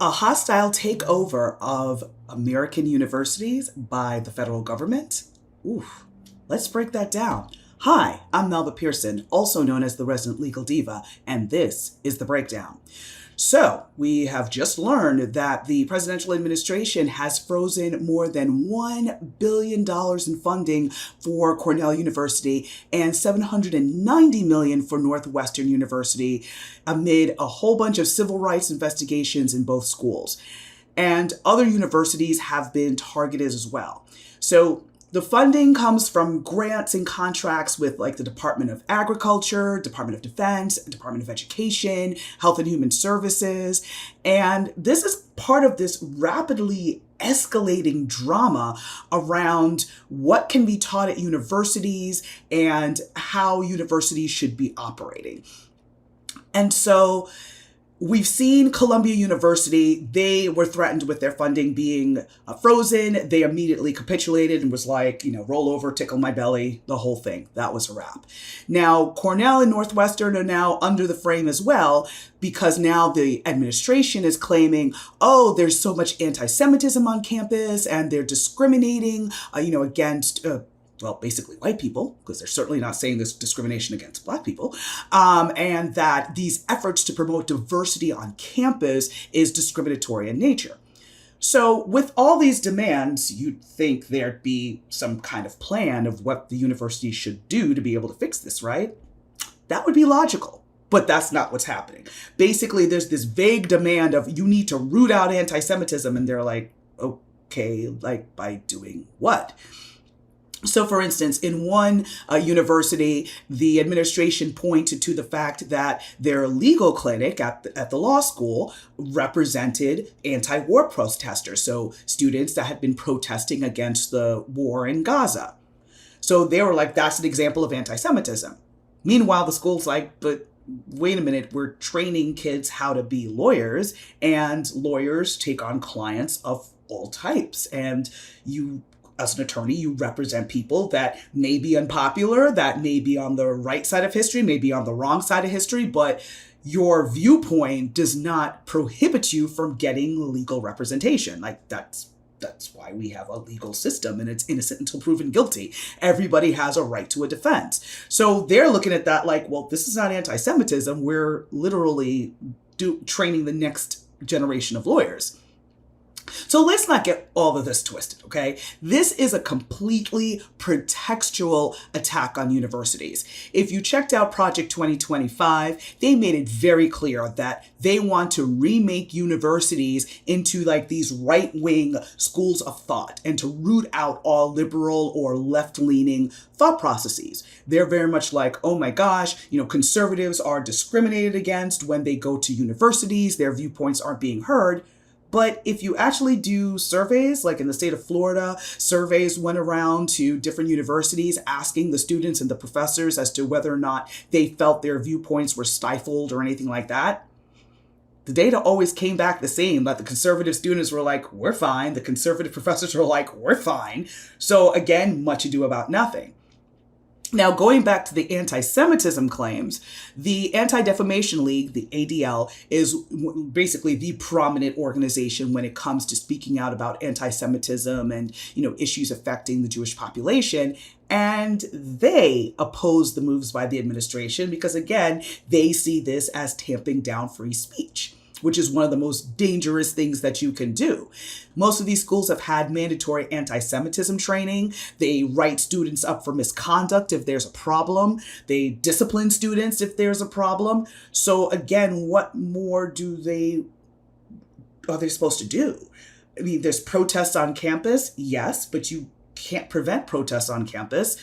A hostile takeover of American universities by the federal government? Oof, let's break that down. Hi, I'm Melba Pearson, also known as the Resident Legal Diva, and this is The Breakdown. So, we have just learned that the presidential administration has frozen more than $1 billion in funding for Cornell University and $790 million for Northwestern University amid a whole bunch of civil rights investigations in both schools. And other universities have been targeted as well. So, the funding comes from grants and contracts with like the Department of Agriculture, Department of Defense, Department of Education, Health and Human Services. And this is part of this rapidly escalating drama around what can be taught at universities and how universities should be operating. And so we've seen Columbia University, they were threatened with their funding being frozen. They immediately capitulated and was like, roll over, tickle my belly, the whole thing. That was a wrap. Now, Cornell and Northwestern are now under the frame as well, because now the administration is claiming, oh, there's so much anti-Semitism on campus and they're discriminating, against basically white people, because they're certainly not saying this discrimination against Black people, and that these efforts to promote diversity on campus is discriminatory in nature. So with all these demands, you'd think there'd be some kind of plan of what the university should do to be able to fix this, right? That would be logical. But that's not what's happening. Basically, there's this vague demand of you need to root out anti-Semitism, and they're like, okay, like by doing what? So, for instance, in one university, the administration pointed to the fact that their legal clinic at the law school represented anti-war protesters, so students that had been protesting against the war in Gaza. So they were like, that's an example of anti-Semitism. Meanwhile, the school's like, but wait a minute, we're training kids how to be lawyers, and lawyers take on clients of all types. And you, as an attorney, you represent people that may be unpopular, that may be on the right side of history, may be on the wrong side of history, but your viewpoint does not prohibit you from getting legal representation. Like that's why we have a legal system, and it's innocent until proven guilty. Everybody has a right to a defense. So they're looking at that like, well, this is not anti-Semitism. We're literally training the next generation of lawyers. So let's not get all of this twisted, okay? This is a completely pretextual attack on universities. If you checked out Project 2025, they made it very clear that they want to remake universities into like these right-wing schools of thought and to root out all liberal or left-leaning thought processes. They're very much like, oh my gosh, conservatives are discriminated against when they go to universities, their viewpoints aren't being heard. But if you actually do surveys, like in the state of Florida, surveys went around to different universities asking the students and the professors as to whether or not they felt their viewpoints were stifled or anything like that. The data always came back the same, that the conservative students were like, we're fine. The conservative professors were like, we're fine. So again, much ado about nothing. Now, going back to the anti-Semitism claims, the Anti-Defamation League, the ADL, is basically the prominent organization when it comes to speaking out about anti-Semitism and, issues affecting the Jewish population. And they oppose the moves by the administration because, again, they see this as tamping down free speech, which is one of the most dangerous things that you can do. Most of these schools have had mandatory anti-Semitism training. They write students up for misconduct if there's a problem. They discipline students if there's a problem. So again, what more are they supposed to do? I mean, there's protests on campus, yes, but you can't prevent protests on campus,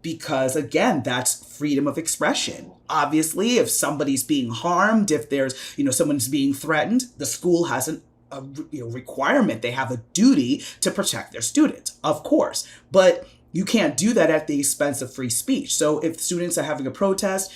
because again, that's freedom of expression. Obviously, if somebody's being harmed, if there's, someone's being threatened, the school has a requirement. They have a duty to protect their students, of course. But you can't do that at the expense of free speech. So if students are having a protest,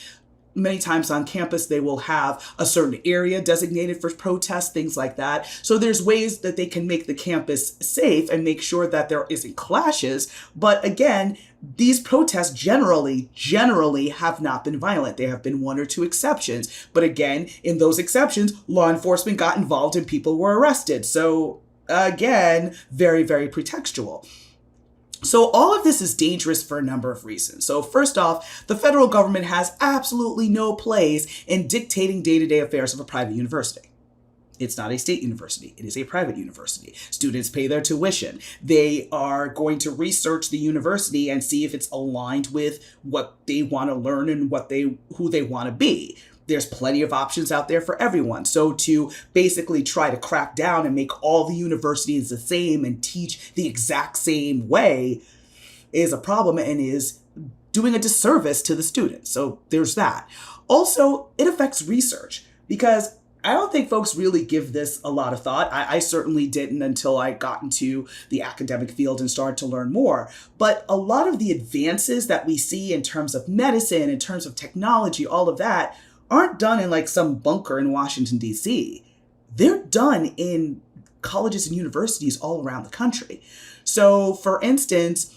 many times on campus, they will have a certain area designated for protests, things like that. So there's ways that they can make the campus safe and make sure that there isn't clashes. But again, these protests generally have not been violent. There have been one or two exceptions. But again, in those exceptions, law enforcement got involved and people were arrested. So again, very, very pretextual. So all of this is dangerous for a number of reasons. So first off, the federal government has absolutely no place in dictating day-to-day affairs of a private university. It's not a state university. It is a private university. Students pay their tuition. They are going to research the university and see if it's aligned with what they want to learn and who they want to be. There's plenty of options out there for everyone. So to basically try to crack down and make all the universities the same and teach the exact same way is a problem and is doing a disservice to the students. So there's that. Also, it affects research because I don't think folks really give this a lot of thought. I certainly didn't until I got into the academic field and started to learn more. But a lot of the advances that we see in terms of medicine, in terms of technology, all of that, aren't done in like some bunker in Washington, D.C. They're done in colleges and universities all around the country. So, for instance,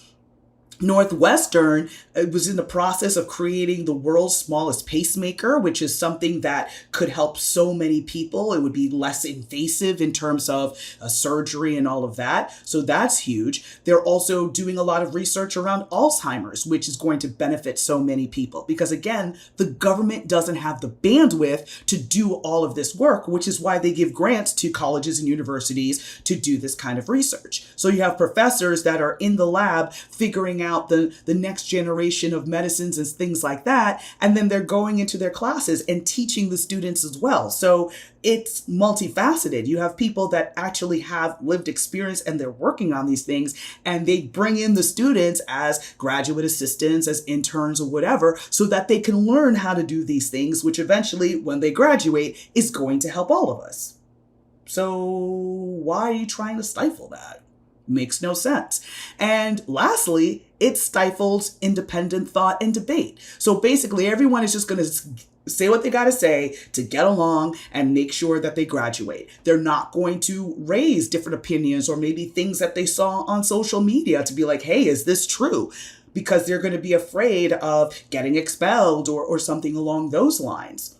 Northwestern was in the process of creating the world's smallest pacemaker, which is something that could help so many people. It would be less invasive in terms of surgery and all of that. So that's huge. They're also doing a lot of research around Alzheimer's, which is going to benefit so many people. Because again, the government doesn't have the bandwidth to do all of this work, which is why they give grants to colleges and universities to do this kind of research. So you have professors that are in the lab figuring out the next generation of medicines and things like that. And then they're going into their classes and teaching the students as well. So it's multifaceted. You have people that actually have lived experience and they're working on these things, and they bring in the students as graduate assistants, as interns or whatever, so that they can learn how to do these things, which eventually, when they graduate, is going to help all of us. So why are you trying to stifle that? Makes no sense. And lastly, it stifles independent thought and debate. So basically, everyone is just going to say what they got to say to get along and make sure that they graduate. They're not going to raise different opinions or maybe things that they saw on social media to be like, hey, is this true? Because they're going to be afraid of getting expelled or something along those lines.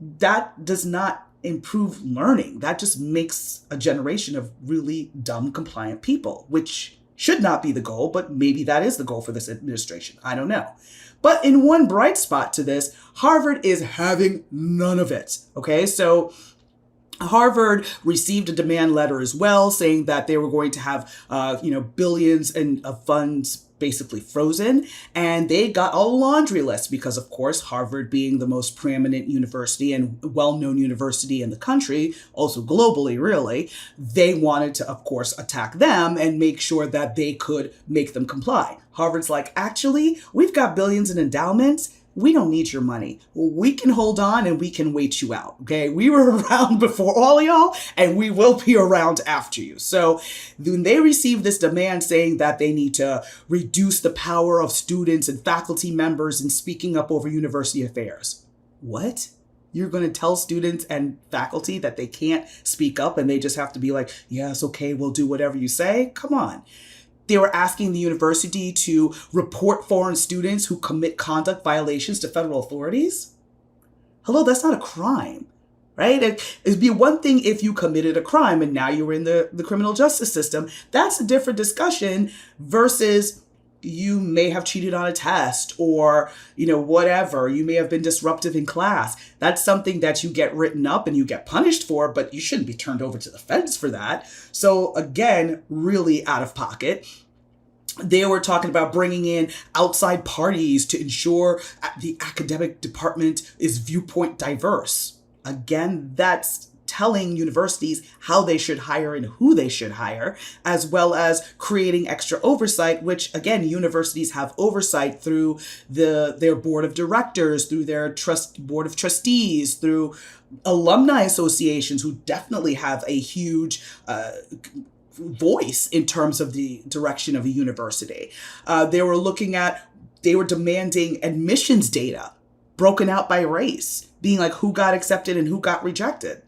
That does not improve learning. That just makes a generation of really dumb, compliant people, which should not be the goal, but maybe that is the goal for this administration. I don't know. But in one bright spot to this, Harvard is having none of it. Okay, so Harvard received a demand letter as well, saying that they were going to have, billions of funds basically frozen, and they got a laundry list because, of course, Harvard being the most preeminent university and well-known university in the country, also globally, really, they wanted to, of course, attack them and make sure that they could make them comply. Harvard's like, actually, we've got billions in endowments. We don't need your money. We can hold on and we can wait you out, okay? We were around before all of y'all, and we will be around after you. So when they received this demand saying that they need to reduce the power of students and faculty members in speaking up over university affairs. What? You're going to tell students and faculty that they can't speak up and they just have to be like, yes, okay, we'll do whatever you say? Come on. They were asking the university to report foreign students who commit conduct violations to federal authorities. Hello, that's not a crime, right? It'd be one thing if you committed a crime and now you're in the criminal justice system. That's a different discussion versus you may have cheated on a test or, whatever. You may have been disruptive in class. That's something that you get written up and you get punished for, but you shouldn't be turned over to the feds for that. So again, really out of pocket. They were talking about bringing in outside parties to ensure the academic department is viewpoint diverse. Again, that's telling universities how they should hire and who they should hire, as well as creating extra oversight, which again, universities have oversight through their board of directors, through their board of trustees, through alumni associations who definitely have a huge voice in terms of the direction of a university. They were demanding admissions data. broken out by race, being like who got accepted and who got rejected.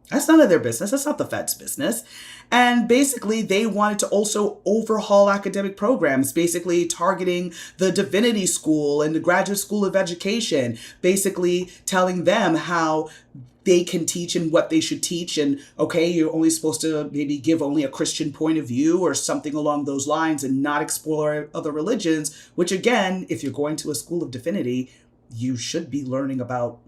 That's none of their business. That's not the Fed's business. And basically, they wanted to also overhaul academic programs, basically targeting the divinity school and the graduate school of education, basically telling them how they can teach and what they should teach. And okay, you're only supposed to maybe give only a Christian point of view or something along those lines and not explore other religions, which again, if you're going to a school of divinity, you should be learning about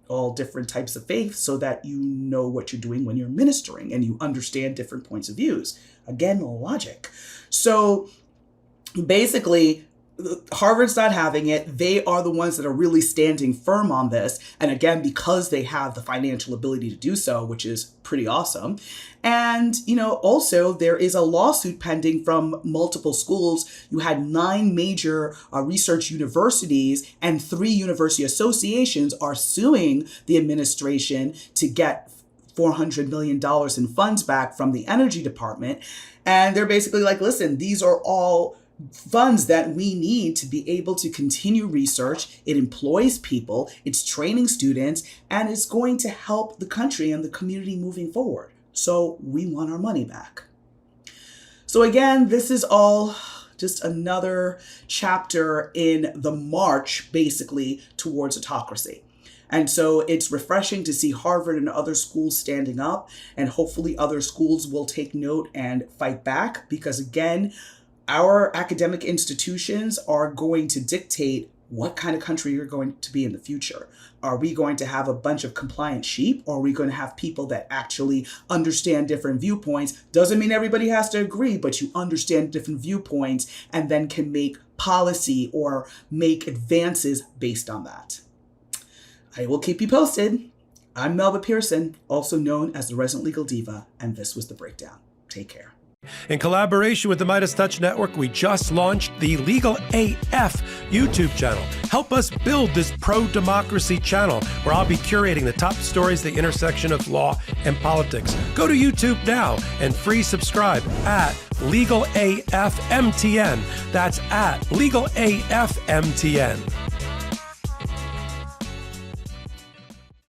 all different types of faith so that you know what you're doing when you're ministering and you understand different points of views. Again, logic. So basically, Harvard's not having it. They are the ones that are really standing firm on this. And again, because they have the financial ability to do so, which is pretty awesome. And, also there is a lawsuit pending from multiple schools. You had 9 major research universities and 3 university associations are suing the administration to get $400 million in funds back from the Energy Department. And they're basically like, listen, these are all funds that we need to be able to continue research. It employs people, it's training students, and it's going to help the country and the community moving forward. So we want our money back. So again, this is all just another chapter in the march, basically, towards autocracy. And so it's refreshing to see Harvard and other schools standing up, and hopefully other schools will take note and fight back, because again, our academic institutions are going to dictate what kind of country you're going to be in the future. Are we going to have a bunch of compliant sheep, or are we going to have people that actually understand different viewpoints? Doesn't mean everybody has to agree, but you understand different viewpoints and then can make policy or make advances based on that. I will keep you posted. I'm Melba Pearson, also known as the Resident Legal Diva, and this was The Breakdown. Take care. In collaboration with the Midas Touch Network, we just launched the Legal AF YouTube channel. Help us build this pro-democracy channel where I'll be curating the top stories at the intersection of law and politics. Go to YouTube now and free subscribe at Legal AF MTN. That's at Legal AF MTN.